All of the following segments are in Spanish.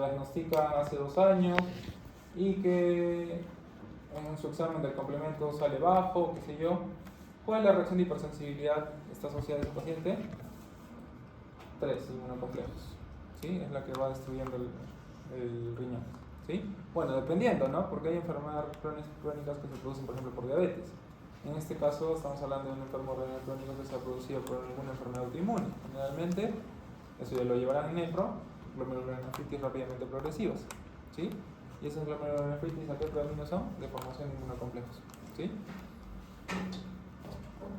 diagnostica hace 2 años y que en su examen del complemento sale bajo, qué sé yo. ¿Cuál es la reacción de hipersensibilidad que está asociada a ese paciente? 3 inmunocomplejos. ¿Sí? Es la que va destruyendo el riñón. ¿Sí? Bueno, dependiendo, ¿no? Porque hay enfermedades crónicas que se producen, por ejemplo, por diabetes. En este caso estamos hablando de un enfermo renal crónico que se ha producido por alguna enfermedad autoinmune. Generalmente, eso ya lo llevarán en nefro, glomerulonefritis rápidamente progresivas. ¿Sí? Y esas glomerulonefritis, ¿a qué predomino son? De formación de inmunocomplejos. ¿Sí?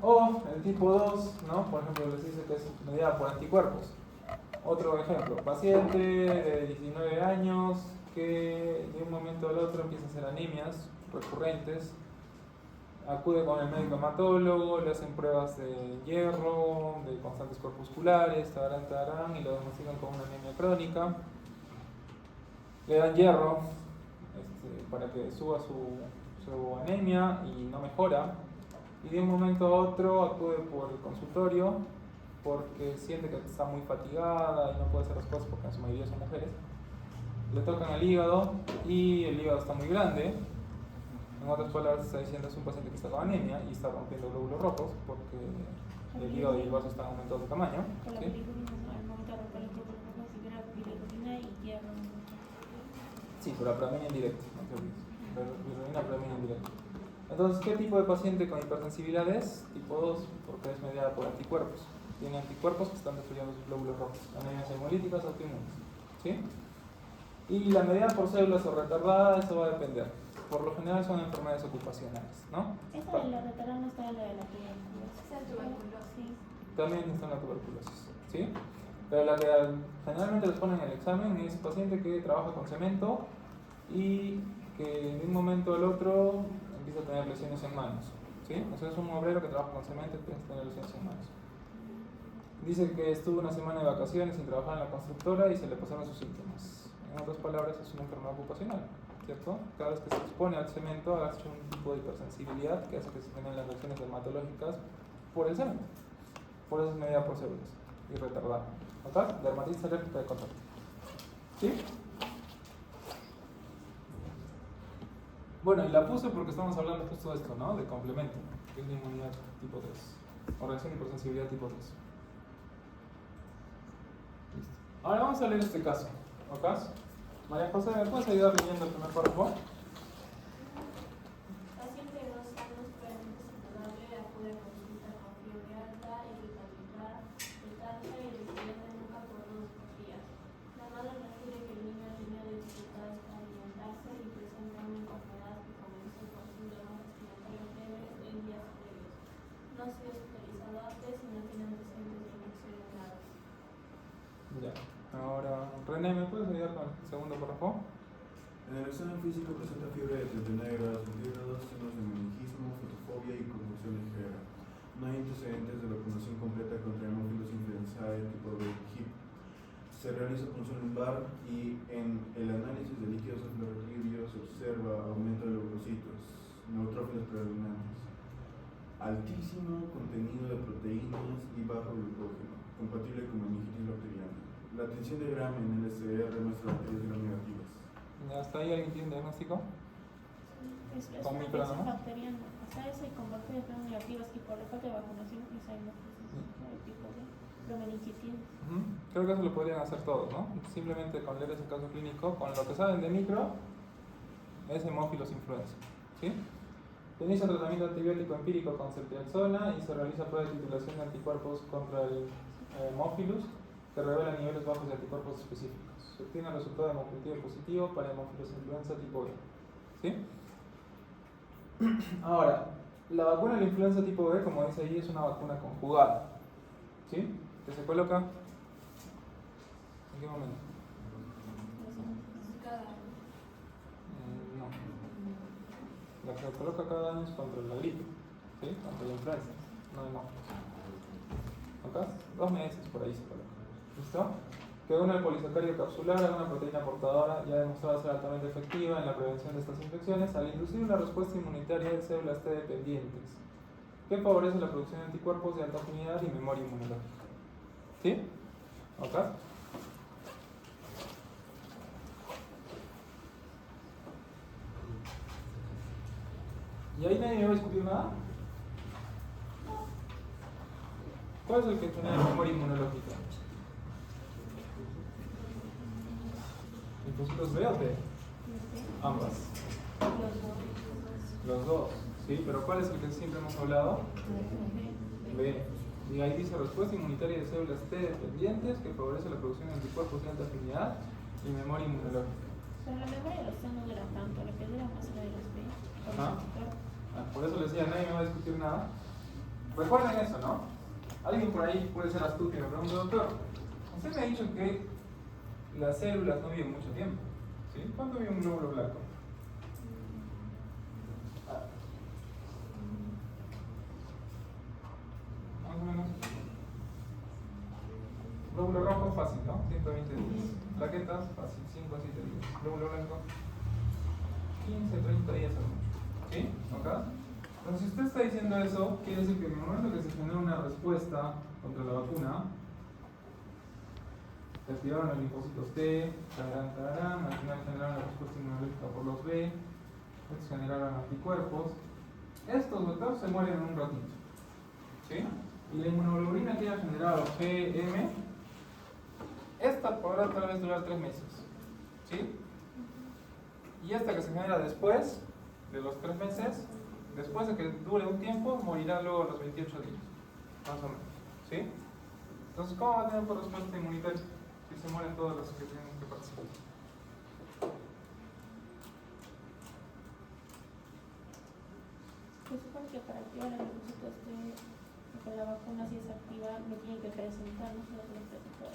O el tipo 2, ¿no? Por ejemplo, les dice que es mediada por anticuerpos. Otro ejemplo, paciente de 19 años que de un momento al otro empieza a hacer anemias recurrentes, acude con el médico hematólogo, le hacen pruebas de hierro, de constantes corpusculares, tarán, y lo diagnostican con una anemia crónica. Le dan hierro para que suba su anemia y no mejora. Y de un momento a otro acude por el consultorio porque siente que está muy fatigada y no puede hacer las cosas porque en su mayoría son mujeres. Le tocan el hígado y el hígado está muy grande. En otras palabras, está diciendo es un paciente que está con anemia y está rompiendo glóbulos rojos porque el hígado y el vaso están aumentados de tamaño. ¿Sí? Sí, pero la predomina indirecta, no te olvides. La predomina indirecta. Entonces, ¿qué tipo de paciente con hipersensibilidad es? Tipo 2, porque es mediada por anticuerpos. Tiene anticuerpos que están destruyendo sus glóbulos rojos, anemias hemolíticas autoinmunes. ¿Sí? Y la medida por células o retardada, eso va a depender. Por lo general son enfermedades ocupacionales, ¿no? Esa de la retardada no está en la de la tuberculosis. Esa tuberculosis. También está en la tuberculosis, ¿sí? Pero la que generalmente les ponen en el examen es paciente que trabaja con cemento y que de un momento al otro empieza a tener lesiones en manos, ¿sí? O sea, es un obrero que trabaja con cemento y empieza a tener lesiones en manos. Dice que estuvo una semana de vacaciones sin trabajar en la constructora y se le pasaron sus síntomas. En otras palabras, es una enfermedad ocupacional, ¿cierto? Cada vez que se expone al cemento, ha hecho un tipo de hipersensibilidad que hace que se tengan las reacciones dermatológicas por el cemento. Por eso es medida por células y retardada. ¿Ok? Dermatitis alérgica de contacto. ¿Sí? Bueno, y la puse porque estamos hablando justo de esto, ¿no? De complemento, que es la inmunidad tipo 3, o reacción de hipersensibilidad tipo 3. Listo. Ahora vamos a leer este caso. ¿Ok? María José, ¿me puedes ayudar leyendo el primer párrafo? Paciente de 2 años, plenamente saludable, acude a consulta con fiebre alta, irritabilidad, estancia y necesidad de nuca por 2 días. La madre refiere que el niño tenía dificultades para alimentarse y presenta una enfermedad que comenzó con síntomas respiratorios leves en días previos. No ha sido hospitalizado antes y no tiene antecedentes de infecciones graves. Ya. Ahora, René, ¿me puedes ayudar con el segundo párrafo? En el examen físico presenta fiebre de 39 grados centígrados, signos de meningismo, fotofobia y convulsión ligera. No hay antecedentes de vacunación completa contra hemófilos influenzae tipo B HIP. Se realiza punción lumbar y en el análisis de líquidos cefalorraquídeos se observa aumento de leucocitos, neutrófilos predominantes, altísimo contenido de proteínas y bajo glucógeno, compatible con meningitis bacteriana. La tensión de Gram en el SR muestra bacterias gram negativas. ¿Hasta ahí alguien tiene un diagnóstico? Es Con una micro, infección ¿no? bacteriana. O sea, esa y con bacterias gram negativas y por la falta de vacunación esa hemófilis del tipo B. Promeningitis. Creo que eso lo podrían hacer todos, ¿no? Simplemente con leer ese caso clínico, con lo que saben de micro, es hemófilos influenza, ¿sí? Se inicia tratamiento antibiótico empírico con ceftriaxona y se realiza prueba de titulación de anticuerpos contra el hemófilus que revela niveles bajos de anticuerpos específicos. Se obtiene el resultado de hemocultivo positivo para hemófilos influenza tipo B, ¿sí? Ahora, la vacuna de la influenza tipo B, como dice ahí, es una vacuna conjugada, ¿sí? Que se coloca ¿en qué momento? No. La que se coloca cada año es contra la gripe, ¿sí? Contra la influenza, no ¿ok? 2 meses por ahí se coloca. ¿Listo? Que une el polisacárido capsular a una proteína portadora ya demostrada ser altamente efectiva en la prevención de estas infecciones al inducir una respuesta inmunitaria de células T dependientes que favorece la producción de anticuerpos de alta afinidad y memoria inmunológica. ¿Sí? ¿Ok? ¿Y ahí nadie me va a discutir nada? ¿Cuál es el que genera memoria inmunológica? ¿Linfocitos B o T? Ambas. Los dos, ¿sí? Pero ¿cuál es el que siempre hemos hablado? B. Y ahí dice respuesta inmunitaria de células T dependientes que favorece la producción de anticuerpos de alta afinidad y memoria inmunológica. Pero la memoria de los T no dura tanto, lo que dura más es la de los B. Ajá. Por eso les decía, nadie me va a discutir nada. Recuerden eso, ¿no? Alguien por ahí puede ser astuto y me pregunta, doctor, usted me ha dicho que las células no viven mucho tiempo, ¿sí? ¿Cuánto vive un glóbulo blanco? Más o menos. Glóbulo rojo fácil, ¿no? 120 días. Plaquetas fácil, 5 a 7 días. Glóbulo blanco 15, 30 días al mucho. ¿Sí? ¿Ok? Entonces, si usted está diciendo eso, quiere decir que en el momento que se genera una respuesta contra la vacuna, se activaron los linfocitos T, al final generaron la respuesta inmunológica por los B, estos generaron anticuerpos. Estos, doctor, se mueren en un ratito. ¿Sí? Y la inmunoglobulina que haya generado GM, esta podrá tal vez durar 3 meses. ¿Sí? Y esta que se genera después de los 3 meses, después de que dure un tiempo, morirá luego a los 28 días, más o menos. ¿Sí? Entonces, ¿cómo va a tener por respuesta inmunitaria si se mueren todos los que tienen que participar? Se supone que para activar el linfocitos T, con la vacuna, si es activa, me tiene que presentar, no solo los presentar.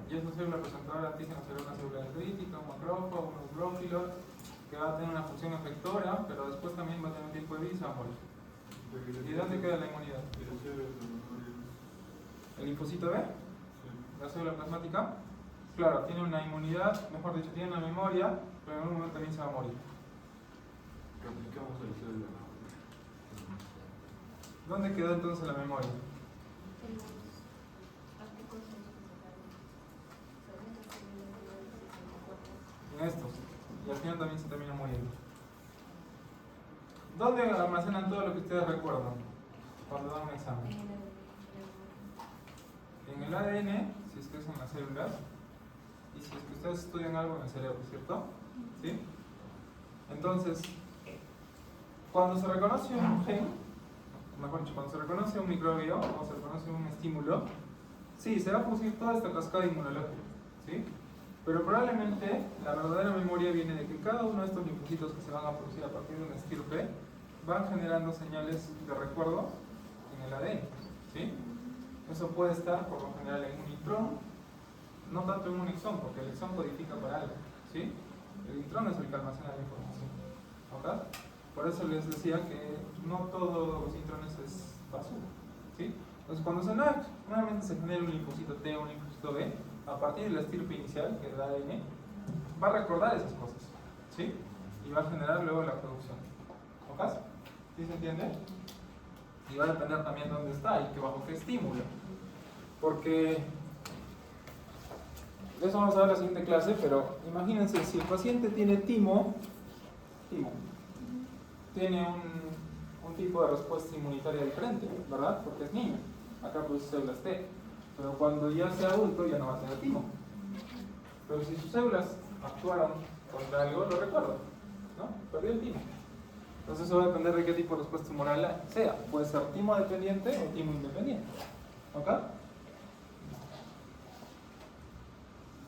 Y esa célula presentadora antígena será una célula dendrítica, un macrófago, un neutrófilo, que va a tener una función efectora, pero después también va a tener tiempo de vida y se va a morir. ¿Y dónde queda la inmunidad? ¿El linfocito B? ¿La célula plasmática? Claro, tiene una inmunidad, mejor dicho, tiene una memoria, pero en algún momento también se va a morir. Replicamos el célula. ¿Dónde quedó entonces la memoria? En estos. Y al final también se termina muriendo. ¿Dónde almacenan todo lo que ustedes recuerdan cuando dan un examen? En el ADN, si es que son las células, y si es que ustedes estudian algo en el cerebro, ¿cierto? ¿Sí? Entonces, cuando se reconoce un gen, mejor dicho, cuando se reconoce un microbio o se reconoce un estímulo, sí, se va a producir toda esta cascada inmunológica, ¿sí? Pero probablemente la verdadera memoria viene de que cada uno de estos linfocitos que se van a producir a partir de una estirpe van generando señales de recuerdo en el ADN, ¿sí? Eso puede estar por lo general en un intrón, no tanto en un exón, porque el exón codifica para algo, ¿sí? El intrón es el que almacena la información, ¿ok? Por eso les decía que no todos los intrones es basura, ¿sí? Entonces cuando nuevamente se genera un linfocito T o un linfocito B, a partir de la estirpe inicial, que es el ADN, va a recordar esas cosas, ¿sí? Y va a generar luego la producción. ¿Ok? ¿Sí se entiende? Y va a depender también de dónde está y que bajo qué estímulo. Porque de eso vamos a ver en la siguiente clase, pero imagínense, si el paciente tiene timo tiene un tipo de respuesta inmunitaria diferente, ¿verdad? Porque es niño. Acá produce células T. Pero cuando ya sea adulto ya no va a tener timo. Pero si sus células actuaron contra algo, lo recuerda, ¿no? Perdió el timo. Entonces eso va a depender de qué tipo de respuesta humoral sea. Puede ser timo dependiente o timo independiente. ¿Ok?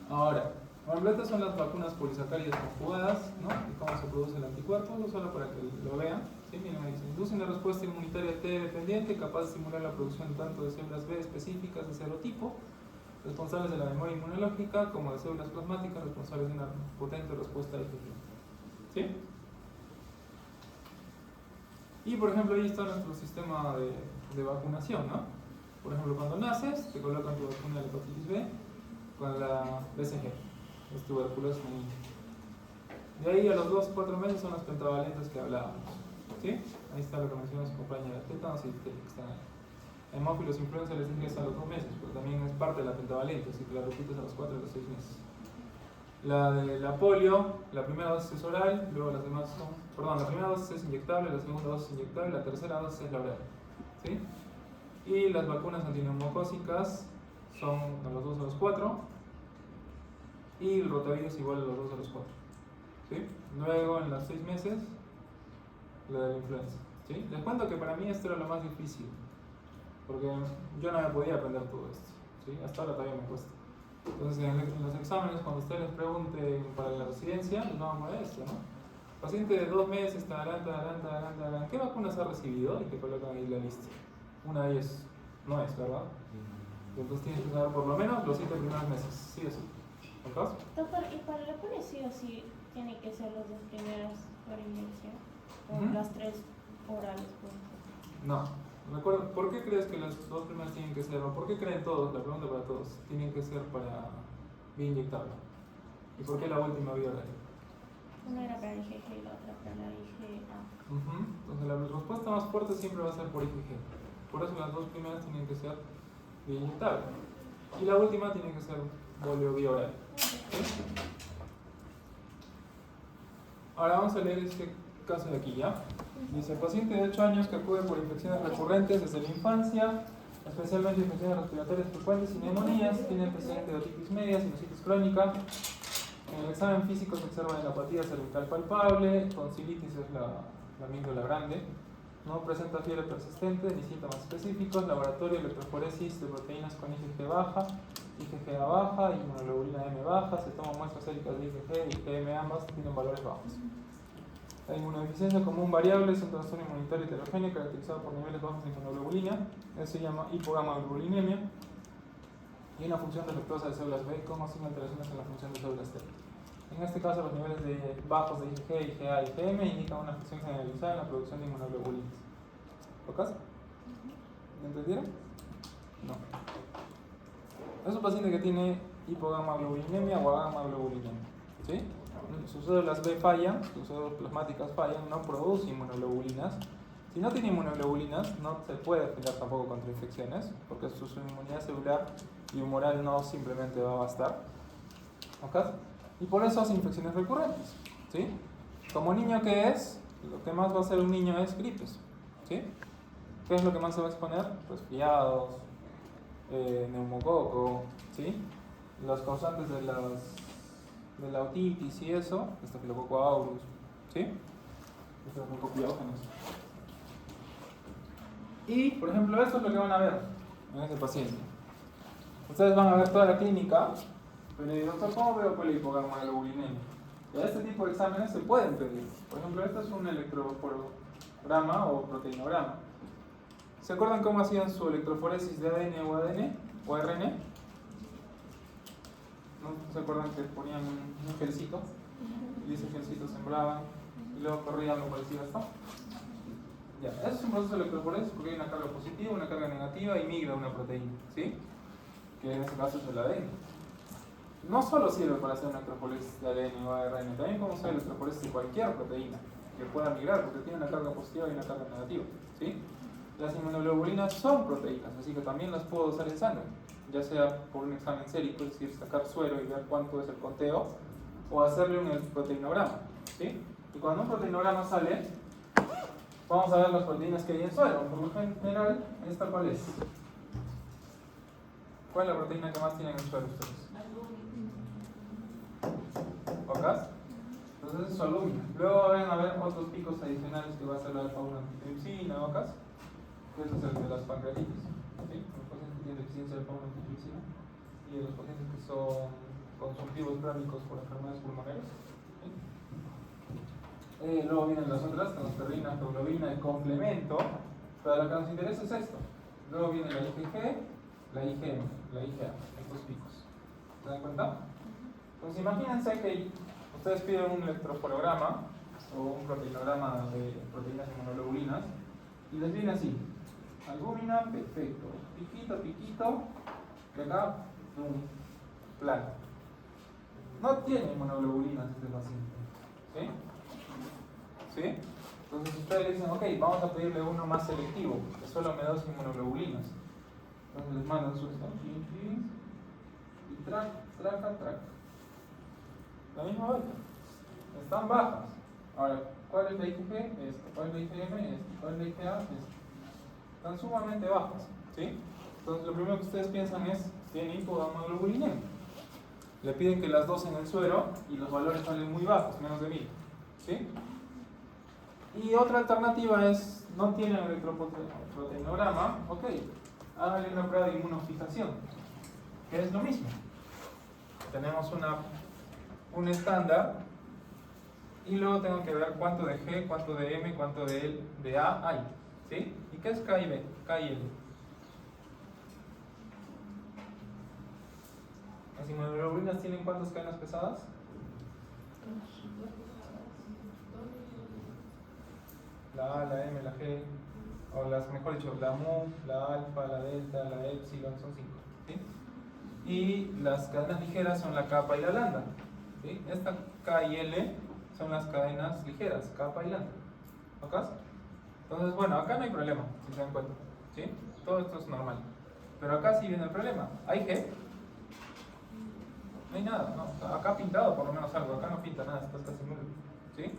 Ahora, por ejemplo, estas son las vacunas polisacáridas conjugadas, ¿no? Y cómo se produce el anticuerpo, no solo para que lo vean. ¿Sí? Miren, me dice, induce una respuesta inmunitaria T dependiente capaz de estimular la producción tanto de células B específicas de serotipo, responsables de la memoria inmunológica, como de células plasmáticas responsables de una potente respuesta de infección. ¿Sí? Y por ejemplo, ahí está nuestro sistema de vacunación, ¿no? Por ejemplo, cuando naces, te colocan tu vacuna de la hepatitis B con la BCG, es tuberculosis benigna. De ahí a los 2-4 meses son los pentavalentes que hablábamos. ¿Sí? Ahí está lo que mencionó su compañera, tétanos y que están ahí. Hemófilos influenza les dije que es a los 2 meses, pero también es parte de la pentavalente, así que la repites a los 4 y a los 6 meses. La de la polio, la primera dosis es oral, luego las demás son, perdón, la primera dosis es inyectable, la segunda dosis es inyectable, la tercera dosis es la oral, ¿sí? Y las vacunas antineumocócicas son a los 2 a los 4 y el rotavirus igual a los 2 a los 4, ¿sí? Luego en los 6 meses la de la influenza, ¿sí? Les cuento que para mí esto era lo más difícil, porque yo no me podía aprender todo esto, ¿sí? Hasta ahora todavía me cuesta. Entonces en los exámenes, cuando ustedes les pregunten para la residencia, les van a poner esto, ¿no? Paciente de 2 meses, tarán, ¿qué vacunas ha recibido? Y te colocan ahí la lista. Una de ellas no es, ¿verdad? Entonces tienes que saber por lo menos los 7 primeros meses, sí o sí. ¿Ok? Doctor, ¿y para la polio sí o sí tiene que ser las 2 primeras por inyección? ¿O las 3 orales, por ejemplo? No. Recuerda, ¿por qué crees que las 2 primeras tienen que ser, o por qué creen todos, la pregunta para todos, tienen que ser para vía inyectable? ¿Y por qué la última vía oral? Una era para IgG y la otra para la IgA. Entonces la respuesta más fuerte siempre va a ser por IgG. Por eso las 2 primeras tienen que ser vía inyectable. Y la última tiene que ser polio vía oral. ¿Sí? Ahora vamos a leer este caso de aquí, ¿ya? Dice, paciente de 8 años que acude por infecciones recurrentes desde la infancia, especialmente infecciones respiratorias frecuentes y neumonías, tiene antecedente de otitis media, sinusitis crónica. En el examen físico se observa enopatía cervical palpable, tonsilitis es la amígdala grande, no presenta fiebre persistente ni síntomas específicos, laboratorio electroforesis de proteínas con IgG baja, IgGA baja, inmunoglobulina M baja, se toman muestras séricas de IgG y IgM ambas tienen valores bajos. La inmunodeficiencia común variable es un trastorno inmunitario heterogéneo caracterizado por niveles bajos de inmunoglobulina, eso se llama hipogamaglobulinemia, y una función defectuosa de células B como sin alteraciones en la función de células T. En este caso, los niveles bajos de IgG, IgA y IgM indican una afección generalizada en la producción de inmunoglobulinas. ¿Ok? ¿Me entendieron? No. Es un paciente que tiene hipogamaglobulinemia o agamaglobulinemia, ¿sí? Sus células B fallan, sus células plasmáticas fallan, no produce inmunoglobulinas. Si no tiene inmunoglobulinas, no se puede defender tampoco contra infecciones, porque su inmunidad celular y humoral no simplemente va a bastar. ¿Ok? Y por eso hace infecciones recurrentes, ¿sí? Como niño que es, lo que más va a hacer un niño es gripes, ¿sí? ¿Qué es lo que más se va a exponer? Resfriados, neumococo, ¿sí? Los causantes de la otitis y eso, Staphylococcus aureus, ¿sí? Estafilococos. Y, por ejemplo, esto es lo que van a ver en ese paciente. Ustedes van a ver toda la clínica, pero doctor, ¿cómo veo por la hipogamaglobulinemia? Y a este tipo de exámenes se pueden pedir. Por ejemplo, este es un electroforograma o proteinograma. ¿Se acuerdan cómo hacían su electroforesis de ADN o ADN o ARN? ¿No se acuerdan que ponían un gelcito? Y ese gelcito sembraban y luego corrían lo parecido a esto. Ya, eso es un proceso de electroforesis porque hay una carga positiva, una carga negativa y migra una proteína, ¿sí? Que en este caso es el ADN. No solo sirve para hacer una electroforesis de ADN o ARN, también podemos hacer electroforesis de cualquier proteína que pueda migrar porque tiene una carga positiva y una carga negativa, ¿sí? Las inmunoglobulinas son proteínas, así que también las puedo usar en sangre, ya sea por un examen sérico, es decir, sacar suero y ver cuánto es el conteo, o hacerle un proteinograma, ¿sí? Y cuando un proteinograma sale, vamos a ver las proteínas que hay en suero. Por lo general, ¿esta cuál es? ¿Cuál es la proteína que más tienen en suero ustedes? ¿Ocas? Entonces es su albúmina. Luego van a ver otros picos adicionales que va a ser la alfa-1-antitrypsina, ¿ocas? Ese es el de las pancreatitis, ¿sí? Los pacientes que tienen deficiencia de alfa-1-antitrypsina y los pacientes que son consumptivos crónicos por enfermedades pulmonares. ¿Sí? Luego vienen las otras, transferrina, hemoglobina, el complemento, pero lo que nos interesa es esto. Luego viene la IgG, la IgM, la IgA, estos picos. ¿Se dan cuenta? Entonces imagínense que ustedes piden un electroforograma o un proteinograma de proteínas inmunoglobulinas y les viene así: albúmina, perfecto, piquito, piquito, y acá, plano. No tiene inmunoglobulinas este paciente, ¿sí? ¿Sí? Entonces ustedes dicen, ok, vamos a pedirle uno más selectivo, que solo me da inmunoglobulinas. Entonces les mandan su y track. la misma vaina. Están bajas. Ahora, ¿cuál es la IgG? Esta. ¿Cuál es la IgM? Esta. ¿Cuál es la IgA? Esta. Están sumamente bajas, ¿sí? Entonces lo primero que ustedes piensan es, tiene hipogamaglobulinemia. Le piden que las dosen en el suero y los valores salen muy bajos, menos de 1000, ¿sí? Y otra alternativa es, no tienen electroproteinograma, ok, háganle una prueba de inmunofijación, que es lo mismo. Tenemos un estándar y luego tengo que ver cuánto de G, cuánto de M, cuánto de A hay, ¿sí? ¿Y qué es K y B? K y L. ¿Las inmunoglobulinas tienen cuántas cadenas pesadas? La A, la M, la G, o mejor dicho, la mu, la alfa, la delta, la epsilon, son 5, ¿sí? Y las cadenas ligeras son la kappa y la lambda, ¿sí? Esta K y L son las cadenas ligeras, kappa y lambda, ¿ok? Entonces, bueno, acá no hay problema, si se dan cuenta, ¿sí? Todo esto es normal. Pero acá sí viene el problema. ¿Hay G? No hay nada, no. Acá ha pintado por lo menos algo, acá no pinta nada, está casi nulo, ¿sí?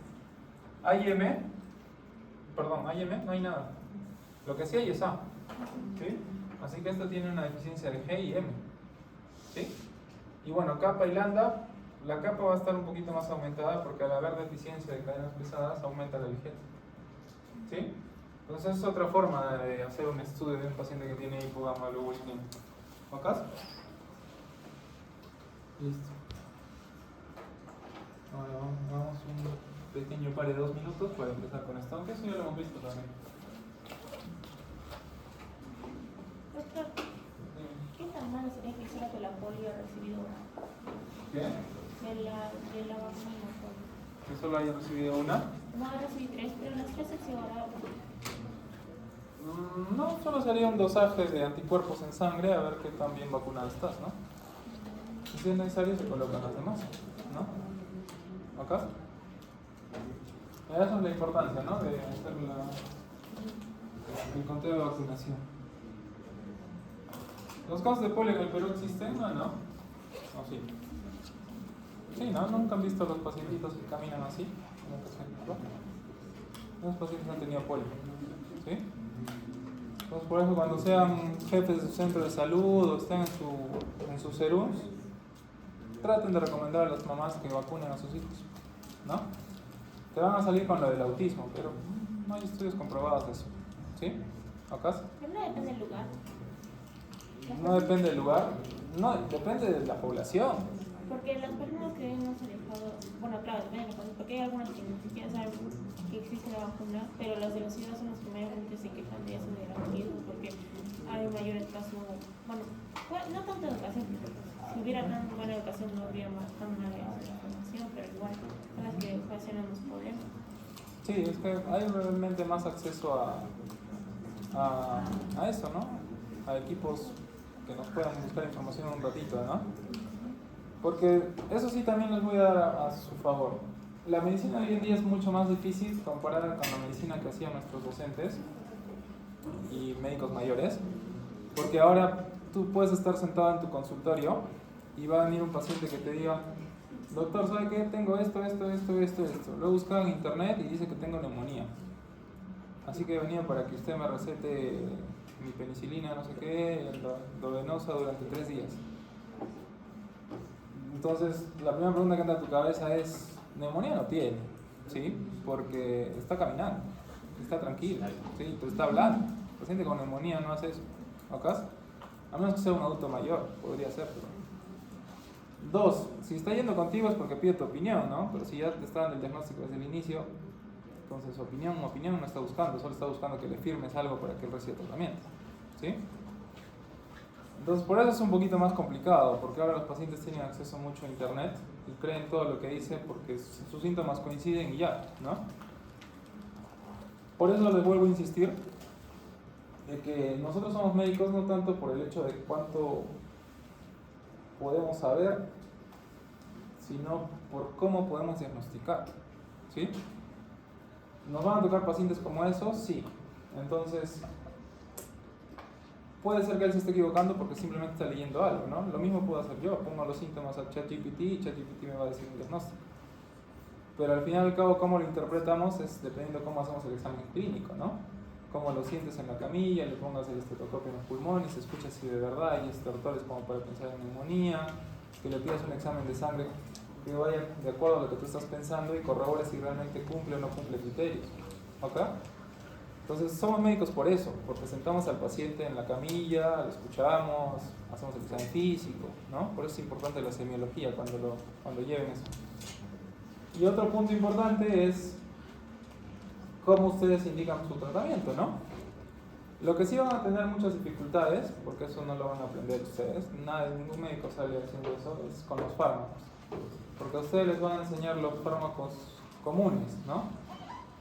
¿Hay M? Perdón, ¿hay M? No hay nada. Lo que sí hay es A, ¿sí? Así que esto tiene una deficiencia de G y M, ¿sí? Y bueno, kappa y lambda, la kappa va a estar un poquito más aumentada porque al haber deficiencia de cadenas pesadas aumenta la ligera, ¿sí? Entonces es otra forma de hacer un estudio de un paciente que tiene hipogamaglobulinemia. ¿Ok? Listo. Ahora vamos un pequeño par de 2 minutos para empezar con esto, aunque eso ya lo hemos visto también. Doctor, ¿qué tan malo sería que hiciera que la polio ha recibido ¿Qué? de la vacuna polio? ¿Que solo haya recibido una? No, ha recibido 3, pero las 3 se ahora. No, solo sería un dosaje de anticuerpos en sangre a ver qué tan bien vacunado estás, ¿no? Si es necesario se colocan las demás, ¿no? ¿Acá? Esa es la importancia, ¿no? De hacer el conteo de vacunación. ¿Los casos de polio en el Perú existen? No, ¿no? ¿O sí? Sí, ¿no? ¿Nunca han visto los pacientitos que caminan así? Los pacientes han tenido polio, ¿sí? Entonces, por eso cuando sean jefes de su centro de salud o estén en sus serums, traten de recomendar a las mamás que vacunen a sus hijos, ¿no? Te van a salir con lo del autismo, pero no hay estudios comprobados de eso, ¿sí? ¿Acaso? Pero no depende del lugar. No depende del lugar, no, depende de la población. Porque las personas que no se han dejado, bueno, claro, depende de la cosa, porque hay algunas que ni siquiera saben que existe la vacuna, pero las de la ciudad son las que mayormente se quejan de eso del autismo, porque hay mayor educación, bueno, no tanto educación, porque si hubiera tan buena educación no habría tan mala información, pero igual son las que ocasionan los problemas. Sí, es que hay realmente más acceso a eso, ¿no? A equipos que nos puedan buscar información un ratito, ¿no? Porque eso sí también les voy a dar a su favor. La medicina hoy en día es mucho más difícil comparada con la medicina que hacían nuestros docentes y médicos mayores, porque ahora tú puedes estar sentado en tu consultorio y va a venir un paciente que te diga: doctor, ¿sabe qué? Tengo esto. Lo he buscado en internet y dice que tengo neumonía. Así que he venido para que usted me recete mi penicilina, no sé qué, endovenosa durante 3 días. Entonces, la primera pregunta que entra a tu cabeza es: neumonía no tiene, ¿sí? Porque está caminando, está tranquilo, ¿sí? Pero está hablando. El paciente con neumonía no hace eso, ¿ok? A menos que sea un adulto mayor, podría ser, pero... 2, si está yendo contigo es porque pide tu opinión, ¿no? Pero si ya te está dando el diagnóstico desde el inicio, entonces opinión no está buscando, solo está buscando que le firmes algo para que él reciba tratamiento, ¿sí? Entonces por eso es un poquito más complicado, porque ahora los pacientes tienen acceso mucho a internet y creen todo lo que dice porque sus síntomas coinciden y ya, ¿no? Por eso les vuelvo a insistir de que nosotros somos médicos no tanto por el hecho de cuánto podemos saber, sino por cómo podemos diagnosticar, ¿sí? ¿Nos van a tocar pacientes como esos? Sí. Entonces, puede ser que él se esté equivocando porque simplemente está leyendo algo, ¿no? Lo mismo puedo hacer yo, pongo los síntomas a ChatGPT y ChatGPT me va a decir un diagnóstico. Pero al final y al cabo, cómo lo interpretamos es dependiendo de cómo hacemos el examen clínico, ¿no? Cómo lo sientes en la camilla, le pongas el estetoscopio en los pulmones, se escucha si de verdad hay estertores como para pensar en neumonía, que le pidas un examen de sangre que vaya de acuerdo a lo que tú estás pensando y corrobore si realmente cumple o no cumple criterios. ¿Ok? Entonces somos médicos por eso, porque sentamos al paciente en la camilla, lo escuchamos, hacemos el examen físico, ¿no? Por eso es importante la semiología cuando lleven eso. Y otro punto importante es cómo ustedes indican su tratamiento, ¿no? Lo que sí van a tener muchas dificultades, porque eso no lo van a aprender ustedes, ningún médico sale haciendo eso, es con los fármacos. Porque a ustedes les van a enseñar los fármacos comunes, ¿no?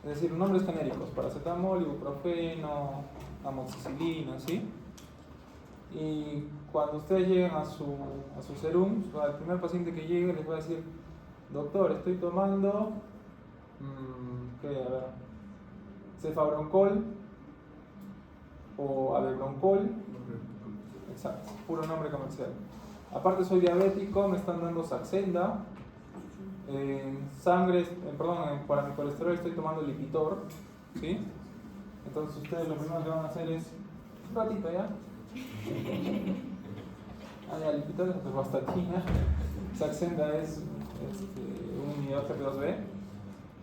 Es decir, nombres genéricos, paracetamol, ibuprofeno, amoxicilina, ¿sí? Y cuando ustedes lleguen a su serum, el primer paciente que llegue les va a decir: doctor, estoy tomando, cefabroncol o avebroncol, exacto, puro nombre comercial. Aparte soy diabético, me están dando Saxenda. Para mi colesterol estoy tomando Lipitor, ¿sí? Entonces ustedes lo primero que van a hacer es un ratito ya. Ya, Lipitor es atorvastatina, Saxenda es un inhibidor GP2B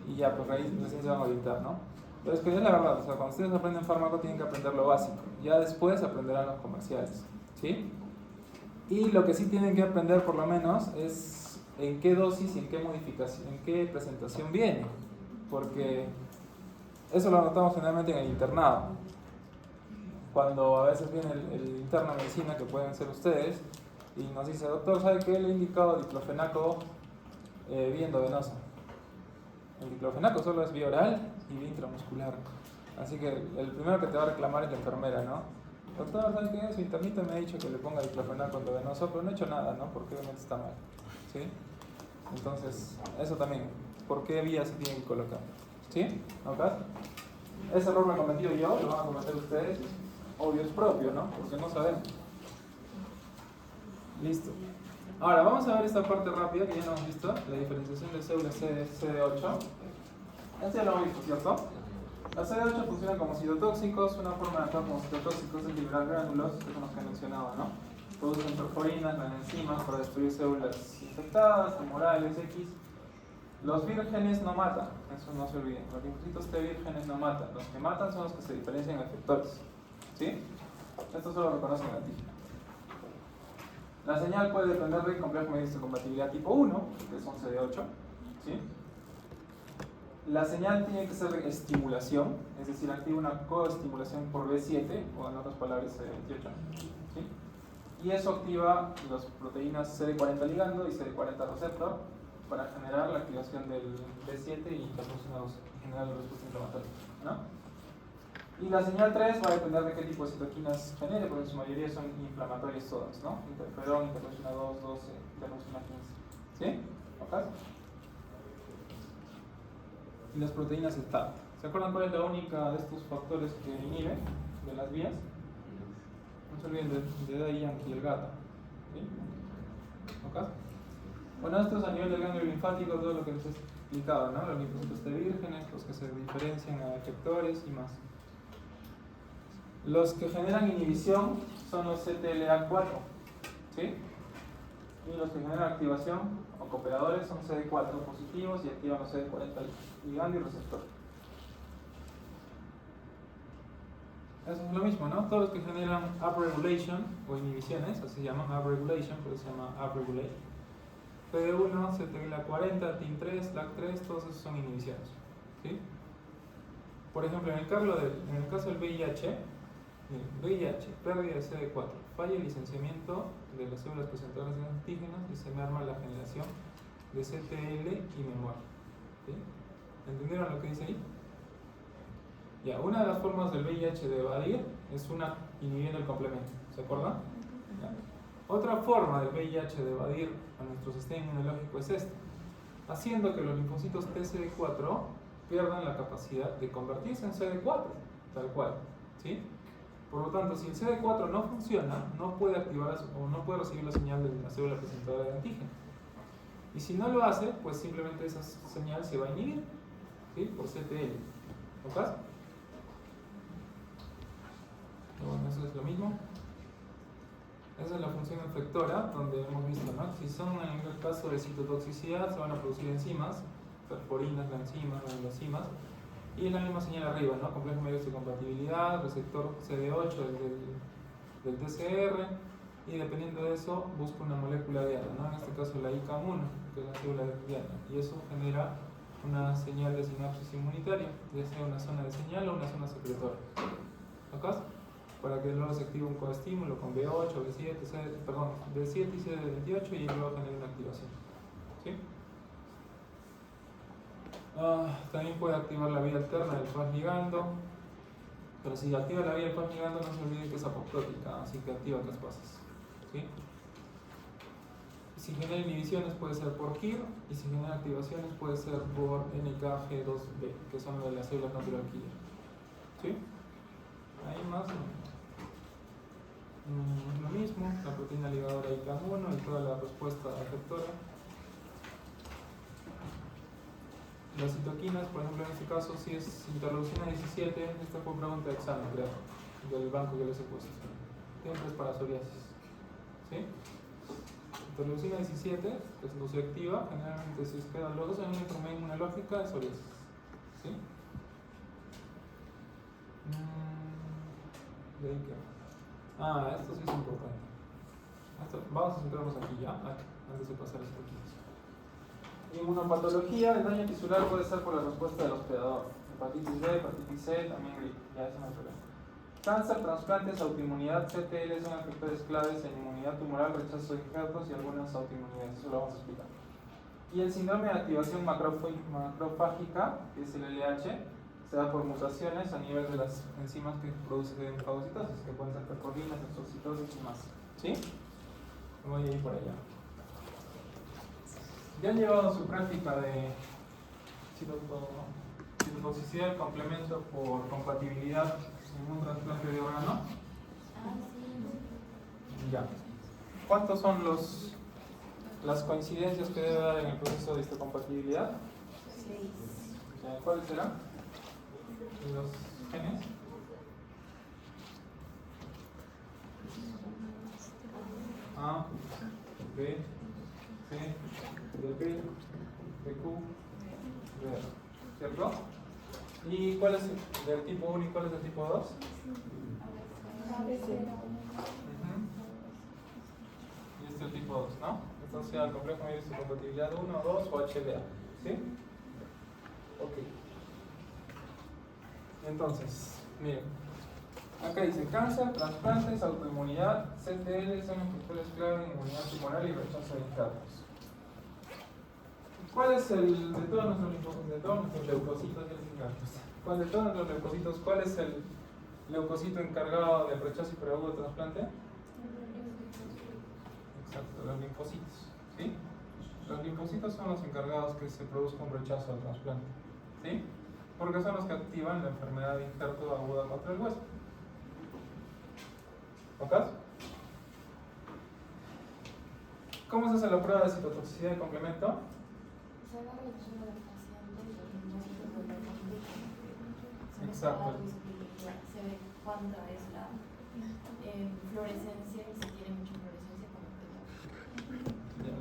y ya, pues recién se van a orientar, ¿no? Pero es que es la verdad, o sea, cuando ustedes aprenden fármaco tienen que aprender lo básico, ya después aprenderán los comerciales, ¿sí? Y lo que sí tienen que aprender por lo menos es en qué dosis y en qué modificación, en qué presentación viene, porque eso lo notamos generalmente en el internado, cuando a veces viene el interno de medicina, que pueden ser ustedes, y nos dice: doctor, ¿sabe qué? Le he indicado diclofenaco vía endovenosa. El diclofenaco solo es vía oral y vía intramuscular, así que el primero que te va a reclamar es la enfermera, ¿no? Doctor, ¿sabe qué? Su internista me ha dicho que le ponga diclofenaco endovenoso, pero no he hecho nada, ¿no? Porque obviamente está mal, ¿sí? Entonces, eso también, ¿por qué vía se tiene que colocar? ¿Sí? ¿Ok? Ese error lo he cometido yo, lo van a cometer ustedes, obvio es propio, ¿no? Porque no sabemos. Listo. Ahora, vamos a ver esta parte rápida que ya no hemos visto, la diferenciación de células CD8. Ya lo hemos visto, ¿cierto? Las CD8 funcionan como citotóxicos, una forma de actuar como citotóxicos es liberar gránulos, que son los que he mencionado, ¿no? Producen perforinas, las enzimas para destruir células infectadas, tumorales, X. Los vírgenes no matan, eso no se olviden. Los linfocitos T vírgenes no matan. Los que matan son los que se diferencian en efectores. ¿Sí? Esto solo lo reconocen en antígeno. La señal puede depender del complejo de histocompatibilidad tipo 1, que son CD8. ¿Sí? La señal tiene que ser de estimulación, es decir, activa una coestimulación por B7, o en otras palabras CD28. ¿Sí? Y eso activa las proteínas CD40 ligando y CD40 receptor para generar la activación del B7 y generar la respuesta inflamatoria, ¿no? Y la señal 3 va a depender de qué tipo de citoquinas genere, porque en su mayoría son inflamatorias todas, ¿no? Interferón, interleucina 2, 12, interleucina 15. ¿Sí? ¿Ok? Y las proteínas STAT. ¿Se acuerdan cuál es la única de estos factores que inhibe de las vías? No se olviden de Daddy Yankee, el gato. ¿Sí? ¿Ok? Bueno, esto es a nivel del ganglio linfático, todo lo que les he explicado, ¿no? Los linfocitos T vírgenes, los que se diferencian a efectores y más. Los que generan inhibición son los CTLA4, ¿sí? Y los que generan activación o cooperadores son CD4 positivos y activan los CD40 ligando y receptor. Eso es lo mismo, ¿no? Todos los que generan upregulation o inhibiciones, así se llaman upregulation, pero se llama upregulate. PD1, CTLA40, TIM3, LAC3, todos esos son inhibiciones, ¿sí? Por ejemplo, en el caso del VIH, pérdida de CD4, falla el licenciamiento de las células presentadoras de antígenos y se merma la generación de CTL y memoria. ¿Sí? ¿Entendieron lo que dice ahí? Ya, una de las formas del VIH de evadir es inhibiendo el complemento. ¿Se acuerdan? Ya. Otra forma del VIH de evadir a nuestro sistema inmunológico es esta, haciendo que los linfocitos TCD4 pierdan la capacidad de convertirse en CD4, tal cual. ¿Sí? Por lo tanto, si el CD4 no funciona, no puede activar o no puede recibir la señal de la célula presentadora de antígeno. Y si no lo hace, pues simplemente esa señal se va a inhibir, ¿sí? Por CTL. ¿Ok? Bueno, eso es lo mismo. Esa es la función efectora, donde hemos visto, ¿no? Si son en el caso de citotoxicidad, se van a producir enzimas, perforinas, la enzima, las enzimas, y es la misma señal arriba, ¿no? Complejo medio de compatibilidad, receptor CD8 del TCR, y dependiendo de eso, busca una molécula diana, ¿no? En este caso la ICAM1, que es la célula diana, y eso genera una señal de sinapsis inmunitaria, ya sea una zona de señal o una zona secretora. ¿Ok? Para que luego se active un coestímulo con B8, B7, B7 y CD28 y luego genere una activación. ¿Sí? También puede activar la vía alterna del FAS ligando, pero si activa la vía del FAS ligando no se olvide que es apoptótica, así que activa caspases. ¿Sí? Si genera inhibiciones puede ser por KIR y si genera activaciones puede ser por NKG2B, que son de las células natural killer. ¿Sí? Ahí más. Lo mismo, la proteína ligadora ICAM1 y toda la respuesta efectora. Las citoquinas, por ejemplo, en este caso, si es interleucina 17, esta fue pregunta de examen, creo, del banco que les he puesto. Siempre es para psoriasis. ¿Sí? Interleucina 17, que es luciactiva, generalmente si queda luego en una enfermedad inmunológica es psoriasis. ¿Sí? ¿De ahí qué? Esto sí es importante. Vamos a centrarnos aquí ya, antes de pasar a esto. Inmunopatología, el daño tisular puede ser por la respuesta del hospedador. Hepatitis B, hepatitis C, también gripe, ya eso no hay problema. Cáncer, trasplantes, autoinmunidad, CTL son efectores claves en inmunidad tumoral, rechazo de injertos y algunas autoinmunidades, eso lo vamos a explicar. Y el síndrome de activación macrofágica, que es el LH, se da por mutaciones a nivel de las enzimas que producen fagocitosis, que pueden ser percolinas, exocitosis y más. ¿Sí? Voy a ir por allá. Ya han llevado su práctica de citotoxicidad del complemento por compatibilidad en un trasplante de órgano. Ya. ¿Cuántos son las coincidencias que debe dar en el proceso de histocompatibilidad? 6. ¿Cuáles serán? Los genes. A, B, C, DP, DQ, D, ¿cierto? ¿Y cuál es del tipo 1 y cuál es del tipo 2? Y este es el tipo 2, ¿no? Entonces el complejo medio de compatibilidad 1, 2 o HLA. ¿Sí? Ok. Entonces, miren. Acá dice cáncer, trasplantes, autoinmunidad, CTL son factores clave en inmunidad tumoral y rechazo de injertos. ¿Cuál es el de todos nuestros leucocitos y injertos? ¿Cuál de todos nuestros leucocitos? ¿Cuál es el leucocito encargado del rechazo y preagudo de trasplante? Exacto, los linfocitos. ¿Sí? Los linfocitos son los encargados que se produzca un rechazo al trasplante. ¿Sí? Porque son los que activan la enfermedad de injerto aguda contra el hueso. ¿Ok? ¿Cómo se hace la prueba de citotoxicidad de complemento? Se agarra el suelo del paciente y los linfocitos de la conducta. Exacto. Se ve cuánta es la fluorescencia y si tiene mucha fluorescencia como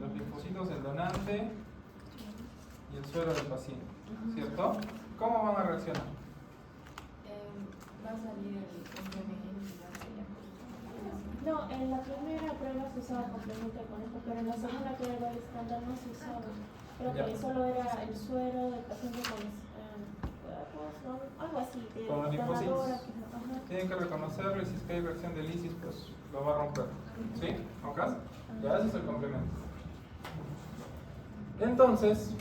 Los linfocitos, el donante y el suero del paciente. ¿Cierto? ¿Cómo van a reaccionar? va a salir el complemento. No, en la primera prueba se usaba complemento con esto, pero en la segunda prueba estándar no se usaba. Creo que solo era el suero del paciente con algo así. Con los linfocitos. Ajá. Tienen que reconocerlo y si es que hay reacción de lisis, pues lo va a romper. ¿Sí? ¿Ok? Ya ese es el complemento. Entonces,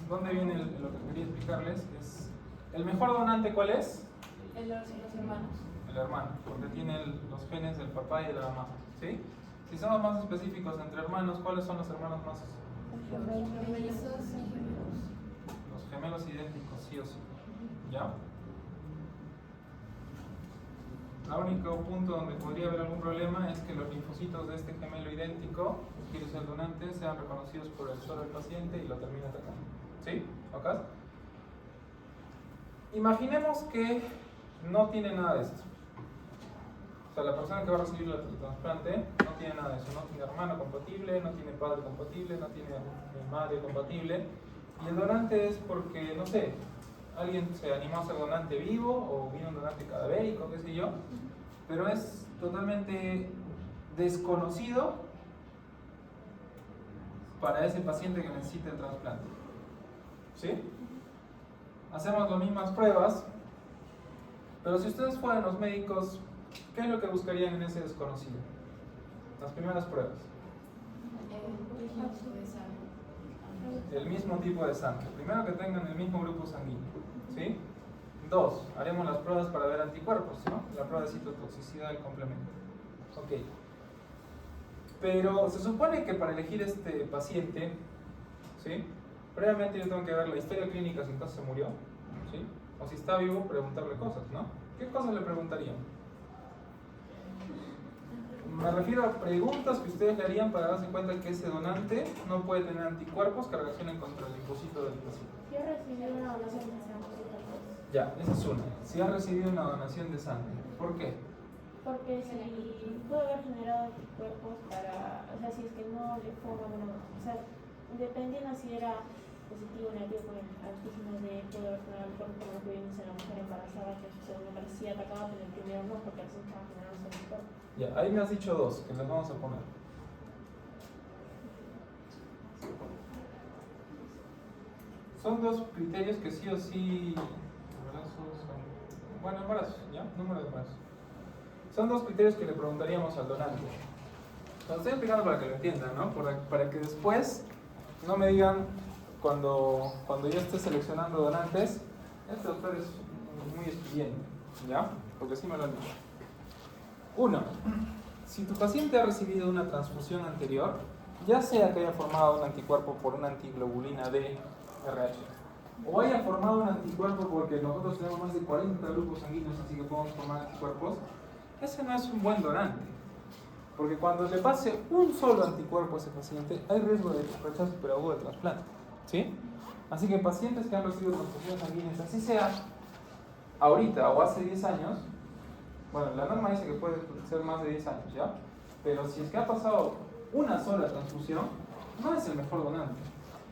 ¿dónde viene lo que quería explicarles? Es, ¿el mejor donante cuál es? Los hermanos. El hermano, porque tiene los genes del papá y de la mamá. ¿Sí? Si somos más específicos entre hermanos, ¿cuáles son los hermanos más? Mellizos y gemelos. Los gemelos idénticos, sí o sí. ¿Ya? El único punto donde podría haber algún problema es que los linfocitos de este gemelo idéntico, que quiere ser donante, sean reconocidos por el suero del paciente y lo termine atacando. ¿Sí? ¿Ok? Imaginemos que no tiene nada de esto. O sea, la persona que va a recibir el trasplante no tiene nada de eso. No tiene hermano compatible, no tiene padre compatible, no tiene madre compatible. Y el donante es porque, no sé, alguien se animó a ser donante vivo o vino un donante cadavérico, qué sé yo. Pero es totalmente desconocido para ese paciente que necesita el trasplante. ¿Sí? Hacemos las mismas pruebas, pero si ustedes fueran los médicos, ¿qué es lo que buscarían en ese desconocido? Las primeras pruebas. El mismo tipo de sangre. Primero que tengan el mismo grupo sanguíneo. ¿Sí? 2. Haremos las pruebas para ver anticuerpos, ¿no? La prueba de citotoxicidad del complemento. Ok. Pero se supone que para elegir este paciente, ¿sí? Previamente yo tengo que ver la historia clínica si entonces se murió, ¿sí? O si está vivo, preguntarle cosas, ¿no? ¿Qué cosas le preguntarían? Me refiero a preguntas que ustedes le harían para darse cuenta que ese donante no puede tener anticuerpos que reaccionen contra el linfocito del paciente. Si ha recibido una donación de sangre. Ya, esa es una. Si ha recibido una donación de sangre, ¿por qué? Porque si puede haber generado anticuerpos para, o sea, si es que no le forman una, o sea, dependiendo si era positivo o negativo con el antígeno de puede haber generado anticuerpos, como lo que vimos en la mujer embarazada, que su segundo parecía atacaba, pero el primero no, porque recién estaba generando sus anticuerpos. Ya, ahí me has dicho dos, que las vamos a poner. Son dos criterios que sí o sí... Bueno, embarazos, ¿ya? Número de embarazos. Son dos criterios que le preguntaríamos al donante. Lo estoy explicando para que lo entiendan, ¿no? Para que después no me digan, cuando yo esté seleccionando donantes, este doctor es muy expediente, ¿ya? Porque sí me lo han dicho. 1. Si tu paciente ha recibido una transfusión anterior, ya sea que haya formado un anticuerpo por una antiglobulina D, RH, o haya formado un anticuerpo porque nosotros tenemos más de 40 grupos sanguíneos, así que podemos formar anticuerpos, ese no es un buen donante. Porque cuando le pase un solo anticuerpo a ese paciente, hay riesgo de rechazo superagudo de trasplante. ¿Sí? Así que pacientes que han recibido transfusiones sanguíneas, así sea ahorita o hace 10 años, bueno, la norma dice que puede ser más de 10 años, ¿ya? Pero si es que ha pasado una sola transfusión, no es el mejor donante.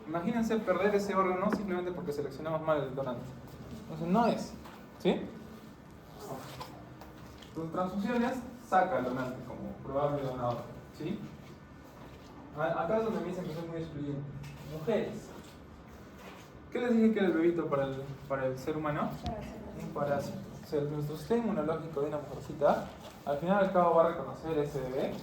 Imagínense perder ese órgano simplemente porque seleccionamos mal el donante. Entonces no es. ¿Sí? Tus transfusiones saca al donante como probable donador. ¿Sí? Acá es donde me dicen que soy muy excluyente. Mujeres. ¿Qué les dije que era el bebito para el ser humano? Un parásito. O sea, nuestro sistema inmunológico de una mujercita, al final al cabo va a reconocer ese bebé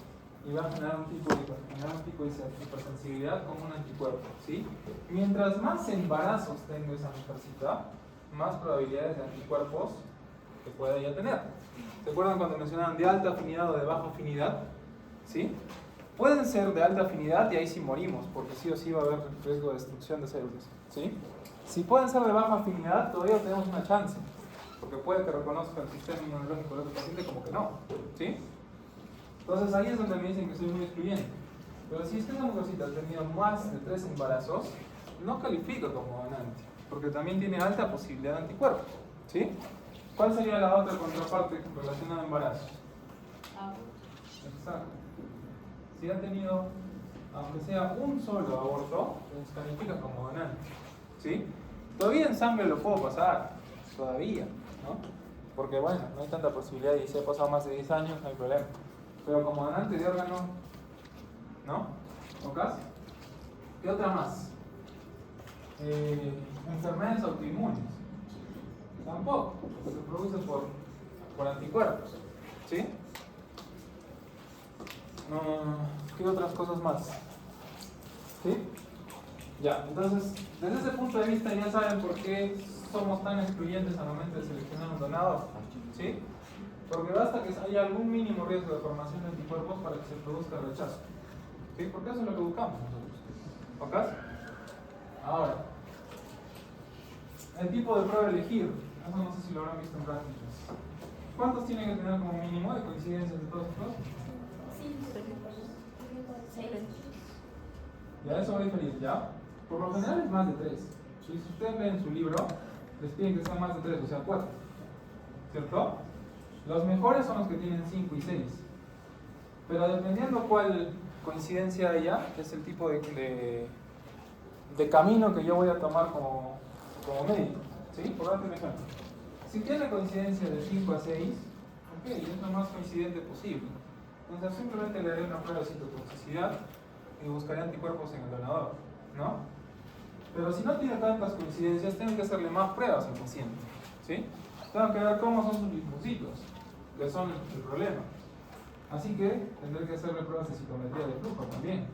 y va a generar un tipo de hipersensibilidad como un anticuerpo, ¿sí? Mientras más embarazos tenga esa mujercita, más probabilidades de anticuerpos que pueda ella tener. ¿Se acuerdan cuando mencionaban de alta afinidad o de baja afinidad? ¿Sí? Pueden ser de alta afinidad y ahí sí morimos, porque sí o sí va a haber riesgo de destrucción de células, ¿sí? Si pueden ser de baja afinidad, todavía tenemos una chance, porque puede que reconozca el sistema inmunológico del paciente como que no, ¿sí? Entonces ahí es donde me dicen que soy muy excluyente. Pero si es que esa mujercita ha tenido más de 3 embarazos, no califica como donante, porque también tiene alta posibilidad de anticuerpos, ¿sí? ¿Cuál sería la otra contraparte relacionada a embarazos? Exacto. Si ha tenido, aunque sea un solo aborto, se descalifica como donante, ¿sí? Todavía en sangre lo puedo pasar, todavía, ¿no? Porque bueno, no hay tanta posibilidad y si ha pasado más de 10 años no hay problema. Pero como donante de órgano, ¿no? ¿Ocas? ¿Qué otra más? Enfermedades autoinmunes. Tampoco, se produce por anticuerpos, ¿sí? ¿Qué otras cosas más? ¿Sí? Ya, entonces, desde ese punto de vista ya saben por qué somos tan excluyentes al momento de seleccionar un donador, ¿sí? Porque basta que haya algún mínimo riesgo de formación de anticuerpos para que se produzca el rechazo, ¿sí? Porque eso es lo que buscamos nosotros, ¿ok? Ahora, el tipo de prueba a elegir, eso no sé si lo habrán visto en prácticas. ¿Cuántos tienen que tener como mínimo de coincidencias de todos estos? Sí, Ya eso va a diferir, ¿ya? Por lo general es más de 3. Si ustedes leen su libro, les piden que sean más de 3, o sea 4. ¿Cierto? Los mejores son los que tienen 5 y 6. Pero dependiendo cuál coincidencia haya, es el tipo de camino que yo voy a tomar como médico. ¿Sí? Por darte un ejemplo. Si tiene coincidencia de 5 a 6, ok, es lo más coincidente posible. Entonces simplemente le haré una prueba de citotoxicidad y buscaré anticuerpos en el donador, ¿no? Pero si no tiene tantas coincidencias, tengo que hacerle más pruebas al paciente, ¿sí? Tengo que ver cómo son sus linfocitos, que son el problema. Así que tendré que hacerle pruebas de citometría de flujo también,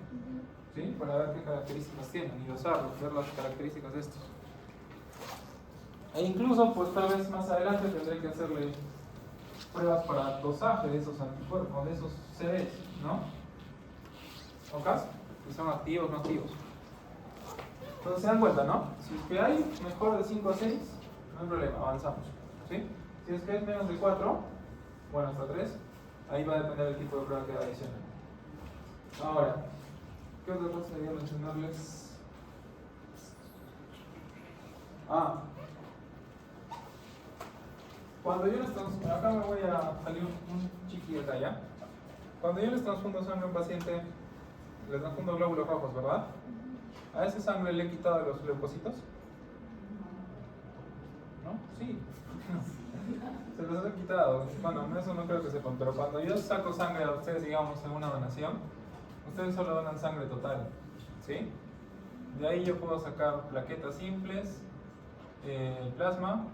¿sí? Para ver qué características tienen y dosarlos, ver las características de estos. E incluso, pues tal vez más adelante tendré que hacerle pruebas para dosaje de esos anticuerpos, de esos CDs, ¿no? ¿Ok? Que son activos, no activos. Entonces se dan cuenta, ¿no? Si es que hay mejor de 5 a 6, no hay problema, avanzamos, ¿sí? Si es que es menos de 4, bueno, hasta 3, ahí va a depender del tipo de prueba que adicional. Ahora, ¿qué otra cosa quería mencionarles? Cuando yo les transfundo, acá me voy a salir un chiqui detalle. Cuando yo les transfundo sangre a un paciente, les transfundo glóbulos rojos, ¿verdad? ¿A esa sangre le he quitado los leucocitos? ¿No? Sí. Se los he quitado. Bueno, eso no creo que sepan, pero cuando yo saco sangre a ustedes, digamos, en una donación, ustedes solo donan sangre total, ¿sí? De ahí yo puedo sacar plaquetas simples, plasma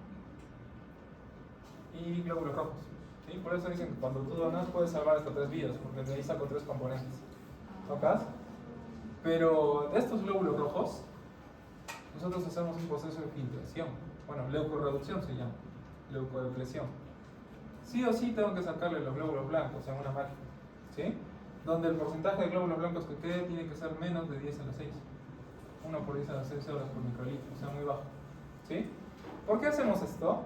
y glóbulos rojos, ¿sí? Por eso dicen que cuando tú donas puedes salvar hasta 3 vidas, porque de ahí saco 3 componentes. ¿Ok? Pero de estos glóbulos rojos, nosotros hacemos un proceso de filtración. Bueno, leucorreducción se llama, leucodepresión. Sí o sí tengo que sacarle los glóbulos blancos en una máquina, ¿sí? Donde el porcentaje de glóbulos blancos que quede tiene que ser menos de 10 a la 6. 1 por 10 a las 6 horas por microlitro, o sea, muy bajo, ¿sí? ¿Por qué hacemos esto?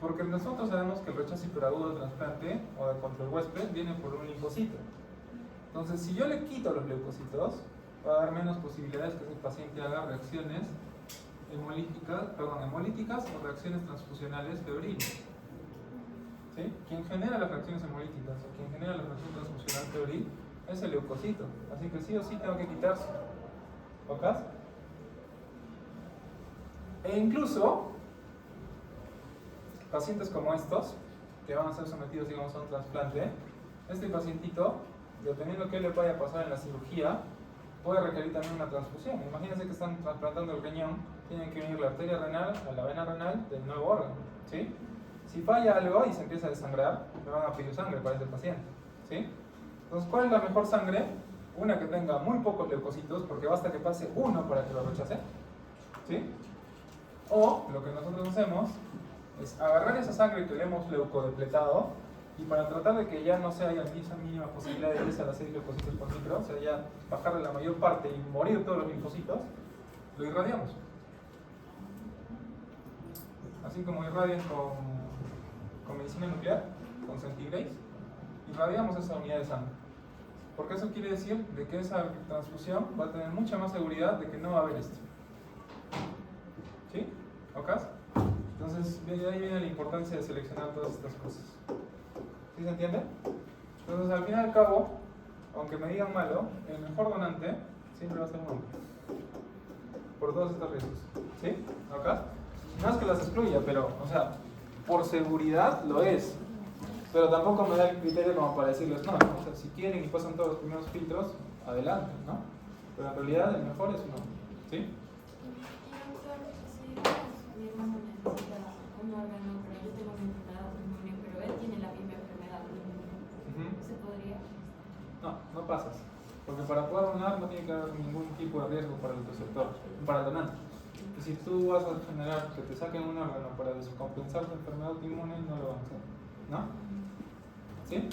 Porque nosotros sabemos que el rechazo hiperagudo de trasplante o de control huésped viene por un linfocito. Entonces, si yo le quito los leucocitos, va a dar menos posibilidades que ese paciente haga reacciones hemolíticas o reacciones transfusionales febriles. ¿Sí? Quien genera las reacciones hemolíticas o quien genera la reacción transfusional febril es el leucocito. Así que sí o sí tengo que quitarse. ¿Ok? E incluso, pacientes como estos, que van a ser sometidos, digamos, a un trasplante, este pacientito, dependiendo de qué le vaya a pasar en la cirugía, puede requerir también una transfusión. Imagínense que están trasplantando el riñón, tienen que unir la arteria renal a la vena renal del nuevo órgano, ¿sí? Si falla algo y se empieza a desangrar, me van a pedir sangre para ese paciente, ¿sí? Entonces, ¿cuál es la mejor sangre? Una que tenga muy pocos leucocitos, porque basta que pase uno para que lo rechace, ¿sí? O, lo que nosotros hacemos es agarrar esa sangre que le hemos leucodepletado y para tratar de que ya no se haya esa mínima posibilidad de 10 a las 6 leucocitos por micro, o sea, ya bajarle la mayor parte y morir todos los linfocitos, lo irradiamos. Así como irradian con medicina nuclear, con centigrays, irradiamos esa unidad de sangre. Porque eso quiere decir de que esa transfusión va a tener mucha más seguridad de que no va a haber esto. ¿Sí? ¿Ok? Entonces, de ahí viene la importancia de seleccionar todas estas cosas. ¿Sí se entiende? Entonces, al fin y al cabo, aunque me digan malo, el mejor donante siempre va a ser un hombre. Por todos estos riesgos. ¿Sí? ¿Ok? No es que las excluya, pero, o sea, por seguridad lo es. Pero tampoco me da el criterio como para decirles no. O sea, si quieren y pasan todos los primeros filtros, adelante, ¿no? Pero en realidad el mejor es un hombre. ¿Sí? Y doctor, si mi hermano necesita un órgano, pero yo tengo una enfermedad autoinmune, pero él tiene la misma enfermedad, ¿se podría? No, no pasas. Porque para poder donar no tiene que haber ningún tipo de riesgo para el receptor, para el donante. Y si tú vas a generar que te saquen un órgano para descompensar tu enfermedad autoinmune, no lo van a hacer. ¿No? ¿Sí?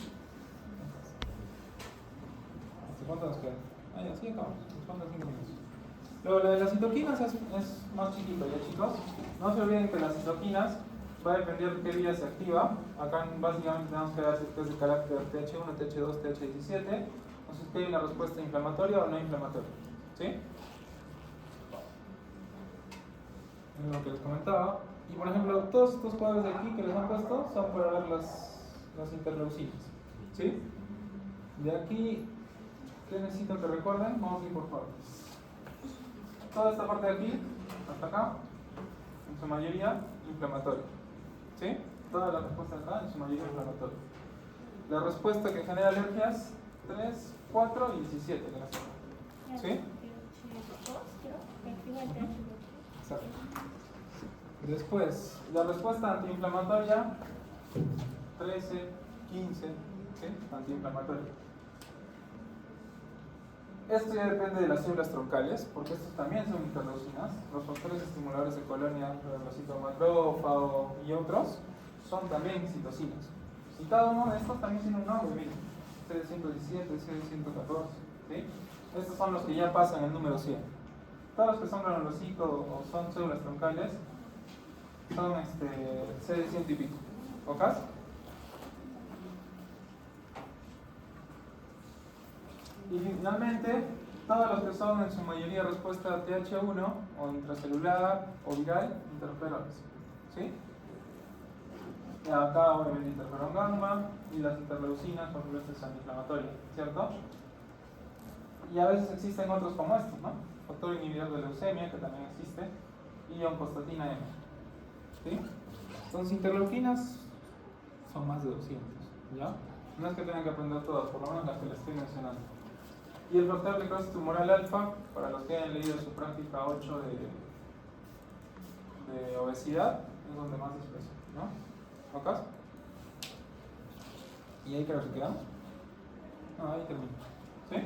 ¿Hasta cuánto nos queda? Ya, sí acabamos. Nos faltan 5 minutos. Luego, lo de las citoquinas es más chiquito, ¿ya chicos? No se olviden que las citoquinas va a depender qué vía se activa. Acá básicamente tenemos que ver si es de carácter TH1, TH2, TH17, o si es que hay una respuesta inflamatoria o no inflamatoria. ¿Sí? Es lo que les comentaba. Y por ejemplo, todos estos cuadros de aquí que les han puesto son para ver las interleucinas. ¿Sí? De aquí, ¿qué necesito que recuerden? Vamos a ir por partes. Toda esta parte de aquí, hasta acá, en su mayoría inflamatoria. ¿Sí? Toda la respuesta de acá, en su mayoría inflamatoria. La respuesta que genera alergias, 3, 4 y 17 de la zona. ¿Sí? Exacto. Después, la respuesta antiinflamatoria, 13, 15, ¿sí? Antiinflamatoria. Esto ya depende de las células troncales, porque estos también son interleucinas. Los factores estimuladores de colonia, los citomacrófago y otros, son también citocinas. Y cada uno de estos también tiene un nombre, miren. CD117, CD114, ¿sí? Estos son los que ya pasan el número 100. Todos los que son granulocitos o son células troncales son CD100 y pico. ¿Ok? Y finalmente, todos los que son en su mayoría respuesta a TH1 o intracelular o viral, interferones. ¿Sí? Y acá obviamente interferón gamma y las interleucinas por respuestas antiinflamatorias, ¿cierto? Y a veces existen otros como estos, ¿no? Factor inhibidor de leucemia, que también existe, y oncostatina M. ¿Sí? Entonces, interleucinas son más de 200, ¿ya? No es que tengan que aprender todas, por lo menos las que les estoy mencionando. Y el factor de necrosis tumoral alfa, para los que hayan leído su práctica 8 de obesidad, es donde más expresa, ¿no? ¿Ok? ¿Y ahí creo que quedamos? No, ahí termino. ¿Sí?